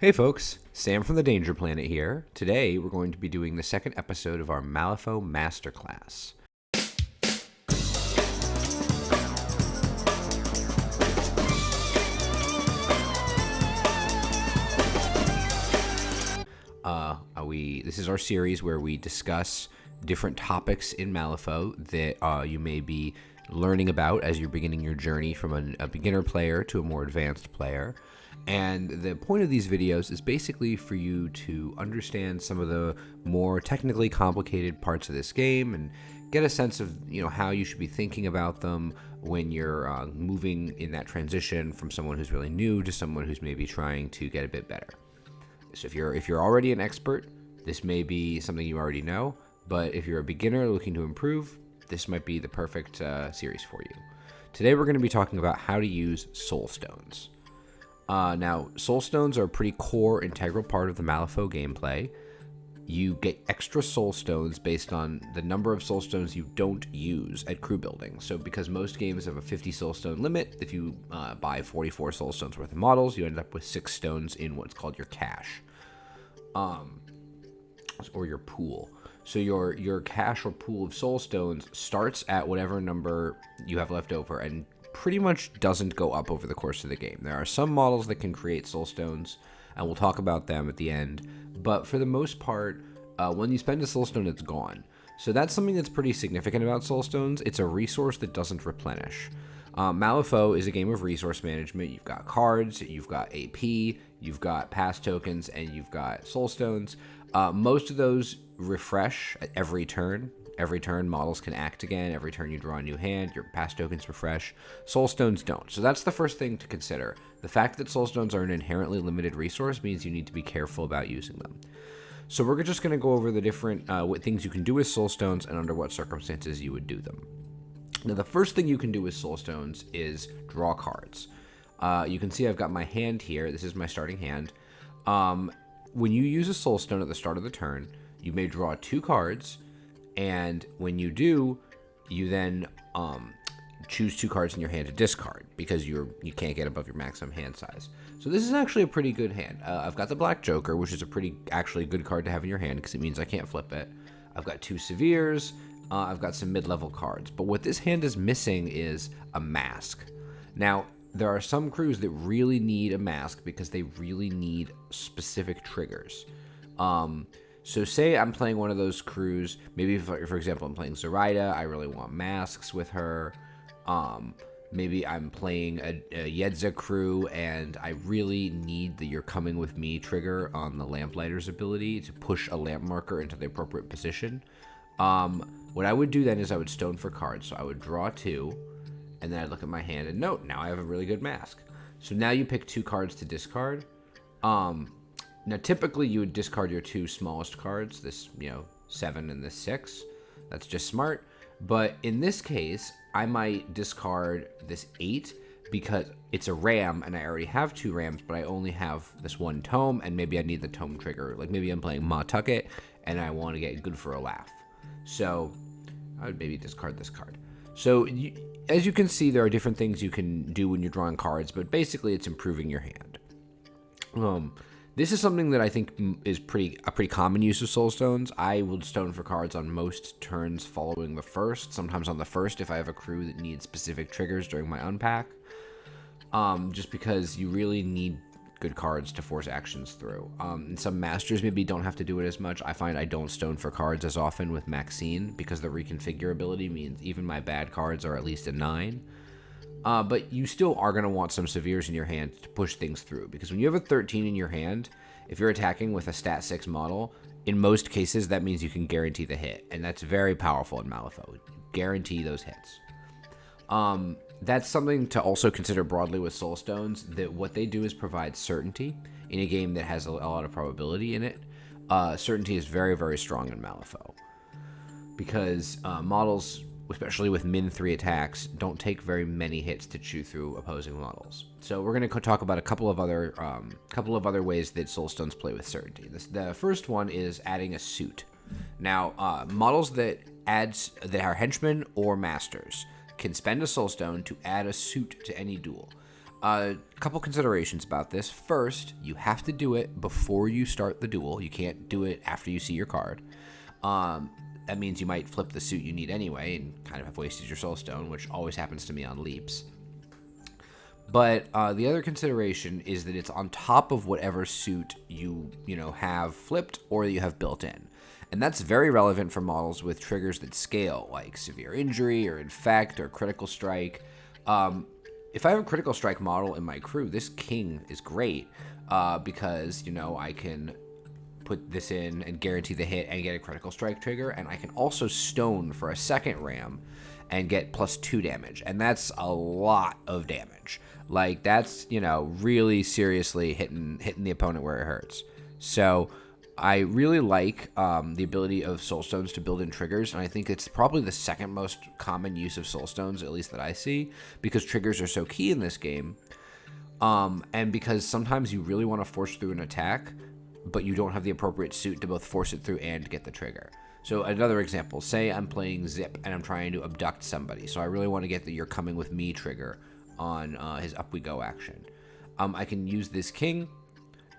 Hey folks, Sam from the Danger Planet here. Today we're going to be doing the second episode of our Malifaux Master Class. This is our series where we discuss different topics in Malifaux that you may be learning about as you're beginning your journey from a beginner player to a more advanced player. And the point of these videos is basically for you to understand some of the more technically complicated parts of this game and get a sense of how you should be thinking about them when you're moving in that transition from someone who's really new to someone who's maybe trying to get a bit better. So if you're already an expert, this may be something you already know, but if you're a beginner looking to improve, this might be the perfect series for you. Today we're going to be talking about how to use soul stones. Now, soul stones are a pretty core, integral part of the Malifaux gameplay. You get extra soul stones based on the number of soul stones you don't use at crew building. So because most games have a 50 soul stone limit, if you buy 44 soul stones worth of models, you end up with 6 stones in what's called your cache, or your pool. So your cache or pool of soul stones starts at whatever number you have left over and pretty much doesn't go up over the course of the game. There are some models that can create soul stones, and we'll talk about them at the end. But for the most part, when you spend a soul stone, it's gone. So that's something that's pretty significant about soul stones. It's a resource that doesn't replenish. Malifaux is a game of resource management. You've got cards, you've got AP, you've got pass tokens, and you've got soul stones. Most of those refresh at every turn. Every turn, models can act again. Every turn you draw a new hand, your pass tokens refresh. Soul stones don't. So that's the first thing to consider. The fact that soul stones are an inherently limited resource means you need to be careful about using them. So we're just going to go over the different what things you can do with soul stones and under what circumstances you would do them. Now, the first thing you can do with soul stones is draw cards. You can see I've got my hand here. This is my starting hand. When you use a soul stone at the start of the turn, you may draw 2 cards. And when you do, you then choose 2 cards in your hand to discard because you can't get above your maximum hand size. So this is actually a pretty good hand. I've got the Black Joker, which is a pretty actually good card to have in your hand because it means I can't flip it. I've got 2 Severes. I've got some mid-level cards. But what this hand is missing is a mask. Now, there are some crews that really need a mask because they really need specific triggers. So say I'm playing one of those crews, maybe for example I'm playing Errata, I really want masks with her. Maybe I'm playing a Yedza crew and I really need the You're Coming With Me trigger on the Lamplighter's ability to push a lamp marker into the appropriate position. What I would do then is I would stone for cards. So I would draw 2, and then I'd look at my hand and note, now I have a really good mask. So now you pick 2 cards to discard. Now, typically, you would discard your 2 smallest cards, this, 7 and this 6. That's just smart. But in this case, I might discard this 8 because it's a ram, and I already have 2 rams, but I only have this 1 tome, and maybe I need the tome trigger. Like, maybe I'm playing Ma Tucket, and I want to get good for a laugh. So, I would maybe discard this card. So, as you can see, there are different things you can do when you're drawing cards, but basically, it's improving your hand. This is something that I think is a pretty common use of soul stones. I will stone for cards on most turns following the first, sometimes on the first if I have a crew that needs specific triggers during my unpack. Just because you really need good cards to force actions through. And some masters maybe don't have to do it as much. I find I don't stone for cards as often with Maxine because the reconfigure ability means even my bad cards are at least a 9. But you still are going to want some Severes in your hand to push things through. Because when you have a 13 in your hand, if you're attacking with a stat 6 model, in most cases that means you can guarantee the hit. And that's very powerful in Malifaux. Guarantee those hits. That's something to also consider broadly with soul stones, that what they do is provide certainty in a game that has a lot of probability in it. Certainty is very, very strong in Malifaux. Because models, especially with min 3 attacks, don't take very many hits to chew through opposing models. So we're going to talk about a couple of other ways that soul stones play with certainty. The first one is adding a suit. Now, models that are henchmen or masters can spend a soul stone to add a suit to any duel. A couple considerations about this. First, you have to do it before you start the duel. You can't do it after you see your card. That means you might flip the suit you need anyway and kind of have wasted your soulstone, which always happens to me on leaps. But the other consideration is that it's on top of whatever suit you have flipped or you have built in. And that's very relevant for models with triggers that scale, like severe injury or infect or critical strike. If I have a critical strike model in my crew, this king is great because, I can put this in and guarantee the hit and get a critical strike trigger. And I can also stone for a second ram and get +2 damage. And that's a lot of damage. Like, that's, really seriously hitting the opponent where it hurts. So I really like the ability of soulstones to build in triggers, and I think it's probably the second most common use of soulstones, at least that I see, because triggers are so key in this game, and because sometimes you really want to force through an attack, but you don't have the appropriate suit to both force it through and get the trigger. So another example, say I'm playing Zip and I'm trying to abduct somebody, so I really want to get the "you're coming with me" trigger on his Up We Go action. I can use this king,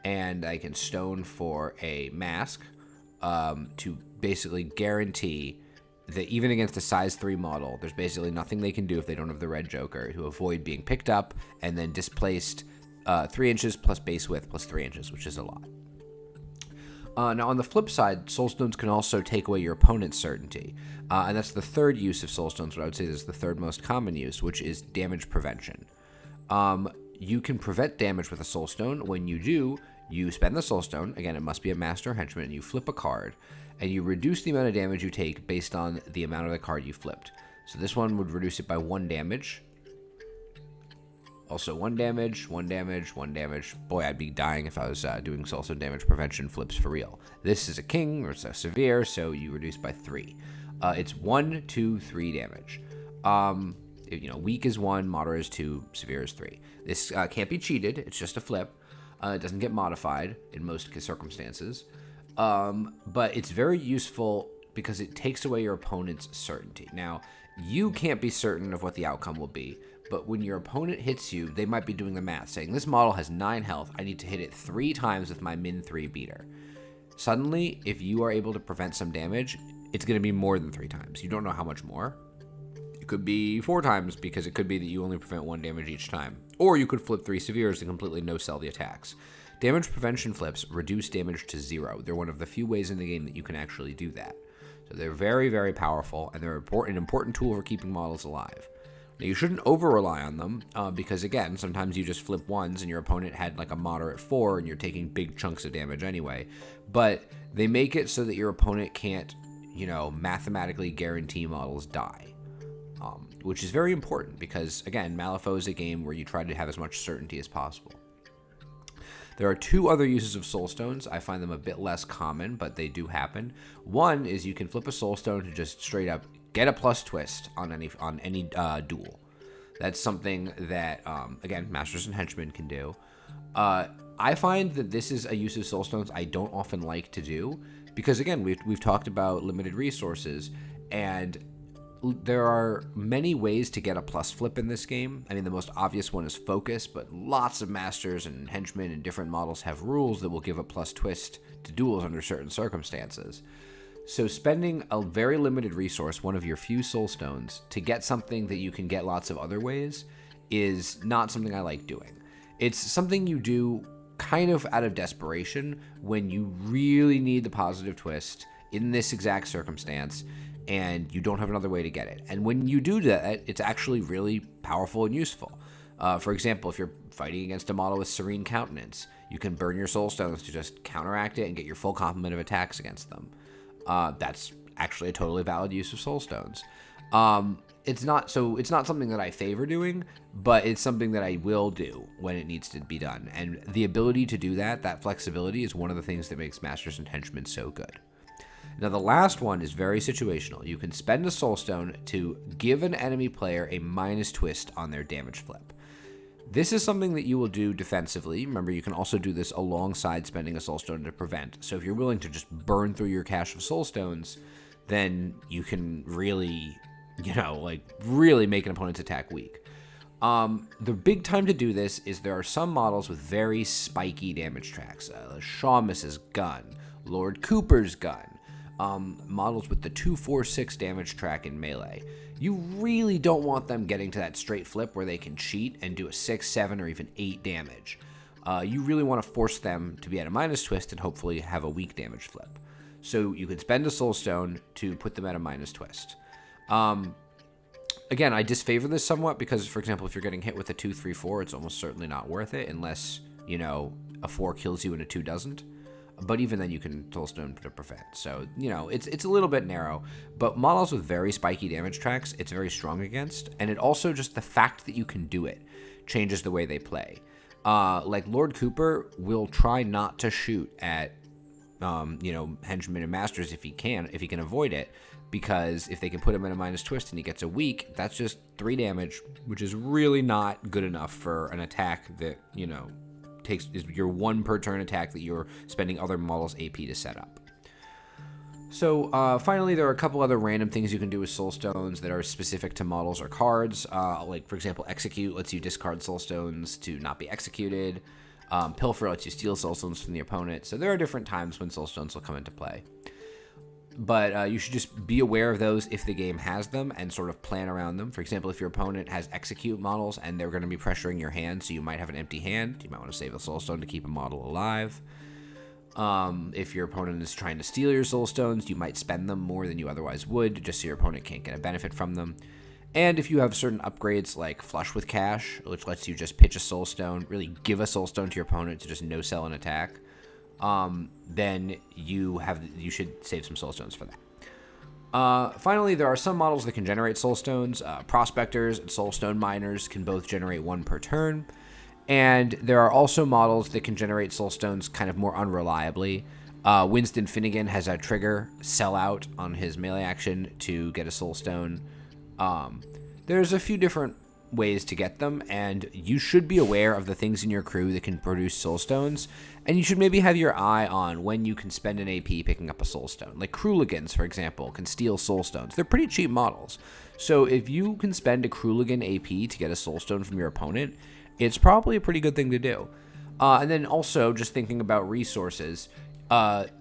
and I can stone for a mask to basically guarantee that even against a size 3 model, there's basically nothing they can do if they don't have the red joker to avoid being picked up and then displaced 3 inches plus base width plus 3 inches, which is a lot. Now, on the flip side, soulstones can also take away your opponent's certainty. And that's the third use of soulstones, what I would say is the third most common use, which is damage prevention. You can prevent damage with a soulstone. When you do, you spend the soulstone. Again, it must be a master henchman, and you flip a card, and you reduce the amount of damage you take based on the amount of the card you flipped. So this one would reduce it by 1 damage. Also 1 damage, 1 damage, 1 damage. Boy, I'd be dying if I was doing soulstone damage prevention flips for real. This is a king, or it's a severe, so you reduce by 3. It's 1, 2, 3 damage. Weak is 1, moderate is 2, severe is 3. This can't be cheated. It's just a flip. It doesn't get modified in most circumstances. But it's very useful because it takes away your opponent's certainty. Now, you can't be certain of what the outcome will be, but when your opponent hits you, they might be doing the math, saying, this model has 9 health. I need to hit it 3 times with my min 3 beater. Suddenly, if you are able to prevent some damage, it's going to be more than 3 times. You don't know how much more. It could be 4 times, because it could be that you only prevent 1 damage each time. Or you could flip 3 severes and completely no-sell the attacks. Damage prevention flips reduce damage to 0. They're one of the few ways in the game that you can actually do that. So they're very, very powerful, and they're an important tool for keeping models alive. Now, you shouldn't over-rely on them, because, again, sometimes you just flip ones and your opponent had like a moderate 4 and you're taking big chunks of damage anyway. But they make it so that your opponent can't, mathematically guarantee models die. Which is very important because, again, Malifaux is a game where you try to have as much certainty as possible. There are 2 other uses of soulstones. I find them a bit less common, but they do happen. One is you can flip a soulstone to just straight up get a plus twist on any duel. That's something that, again, Masters and Henchmen can do. I find that this is a use of soulstones I don't often like to do because, again, we've talked about limited resources, and there are many ways to get a plus flip in this game. I mean, the most obvious one is focus, but lots of masters and henchmen and different models have rules that will give a plus twist to duels under certain circumstances. So spending a very limited resource, one of your few soulstones, to get something that you can get lots of other ways is not something I like doing. It's something you do kind of out of desperation when you really need the positive twist in this exact circumstance, and you don't have another way to get it. And when you do that, it's actually really powerful and useful. For example, if you're fighting against a model with Serene Countenance, you can burn your soulstones to just counteract it and get your full complement of attacks against them. That's actually a totally valid use of soulstones. It's not something that I favor doing, but it's something that I will do when it needs to be done. And the ability to do that flexibility, is one of the things that makes Masters and Henchmen so good. Now, the last one is very situational. You can spend a soulstone to give an enemy player a minus twist on their damage flip. This is something that you will do defensively. Remember, you can also do this alongside spending a soulstone to prevent. So if you're willing to just burn through your cache of soulstones, then you can really, really make an opponent's attack weak. The big time to do this is there are some models with very spiky damage tracks. Shawmus's gun, Lord Cooper's gun, models with the 2-4-6 damage track in melee. You really don't want them getting to that straight flip where they can cheat and do a 6, 7, or even 8 damage. You really want to force them to be at a minus twist and hopefully have a weak damage flip. So you can spend a soul stone to put them at a minus twist. Again, I disfavor this somewhat because, for example, if you're getting hit with a 2, 3, 4, it's almost certainly not worth it unless, you know, a 4 kills you and a 2 doesn't. But even then, you can soulstone to prevent. So, you know, it's a little bit narrow. But models with very spiky damage tracks, it's very strong against. And it also, just the fact that you can do it changes the way they play. Like Lord Cooper will try not to shoot at, you know, henchmen and masters if he can avoid it. Because if they can put him in a minus twist and he gets a weak, that's just 3 damage, which is really not good enough for an attack that, you know, is your 1 per turn attack that you're spending other models' AP to set up. So finally, there are a couple other random things you can do with soul stones that are specific to models or cards. Like, for example, execute lets you discard soul stones to not be executed. Pilfer lets you steal soul stones from the opponent. So there are different times when soul stones will come into play. But you should just be aware of those if the game has them and sort of plan around them. For example, if your opponent has execute models and they're going to be pressuring your hand, so you might have an empty hand, you might want to save a soul stone to keep a model alive. If your opponent is trying to steal your soul stones, you might spend them more than you otherwise would, just so your opponent can't get a benefit from them. And if you have certain upgrades like Flush with Cash, which lets you just pitch a soul stone, really give a soul stone to your opponent to just no-sell an attack, then you should save some soul stones for that. Finally, there are some models that can generate soul stones. Prospectors and soul stone miners can both generate 1 per turn. And there are also models that can generate soul stones kind of more unreliably. Winston Finnegan has a trigger, Sell Out, on his melee action to get a soul stone. There's a few different ways to get them, and you should be aware of the things in your crew that can produce soul stones, and you should maybe have your eye on when you can spend an AP picking up a soul stone. Like Kruligans, for example, can steal soul stones. They're pretty cheap models, so if you can spend a Kruligan AP to get a soul stone from your opponent, it's probably a pretty good thing to do. And then also, just thinking about resources,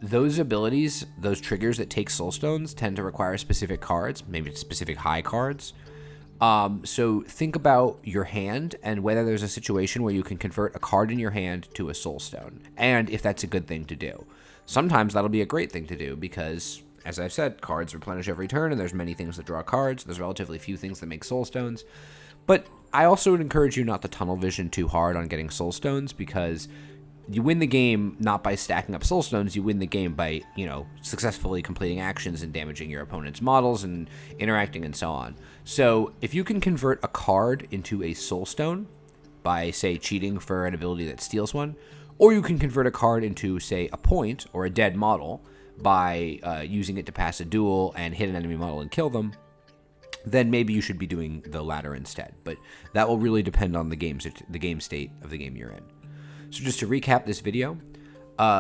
those abilities, those triggers that take soul stones tend to require specific cards, maybe specific high cards. So think about your hand and whether there's a situation where you can convert a card in your hand to a soul stone, and if that's a good thing to do. Sometimes that'll be a great thing to do because, as I've said, cards replenish every turn, and there's many things that draw cards. There's relatively few things that make soul stones. But I also would encourage you not to tunnel vision too hard on getting soul stones, because you win the game not by stacking up soul stones, you win the game by, you know, successfully completing actions and damaging your opponent's models and interacting and so on. So if you can convert a card into a soul stone by, say, cheating for an ability that steals one, or you can convert a card into, say, a point or a dead model by using it to pass a duel and hit an enemy model and kill them, then maybe you should be doing the latter instead. But that will really depend on the game state of the game you're in. So just to recap this video,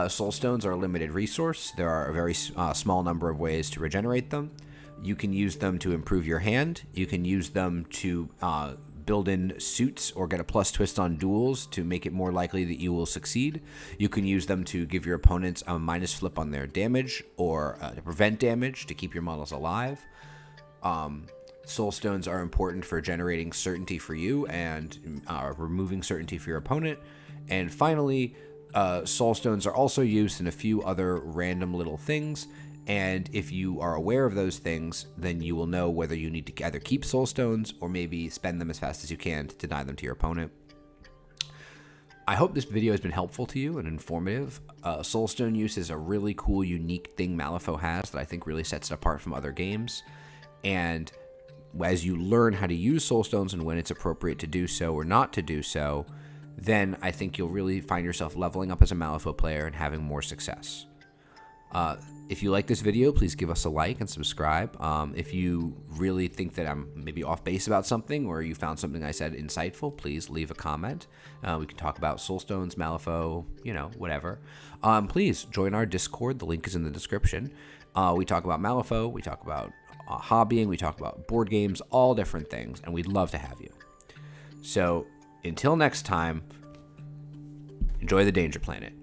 soul stones are a limited resource. There are a very small number of ways to regenerate them. You can use them to improve your hand. You can use them to build in suits or get a plus twist on duels to make it more likely that you will succeed. You can use them to give your opponents a minus flip on their damage, or to prevent damage to keep your models alive. Soul stones are important for generating certainty for you and removing certainty for your opponent. And finally, soul stones are also used in a few other random little things. And if you are aware of those things, then you will know whether you need to either keep soul stones or maybe spend them as fast as you can to deny them to your opponent. I hope this video has been helpful to you and informative. Soul stone use is a really cool, unique thing Malifaux has that I think really sets it apart from other games. And as you learn how to use soul stones and when it's appropriate to do so or not to do so, then I think you'll really find yourself leveling up as a Malifaux player and having more success. If you like this video, please give us a like and subscribe. If you really think that I'm maybe off base about something, or you found something I said insightful, please leave a comment. We can talk about soul stones, Malifaux, you know, whatever. Please join our Discord. The link is in the description. We talk about Malifaux, we talk about hobbying, we talk about board games, all different things, and we'd love to have you. So until next time, enjoy the Danger Planet.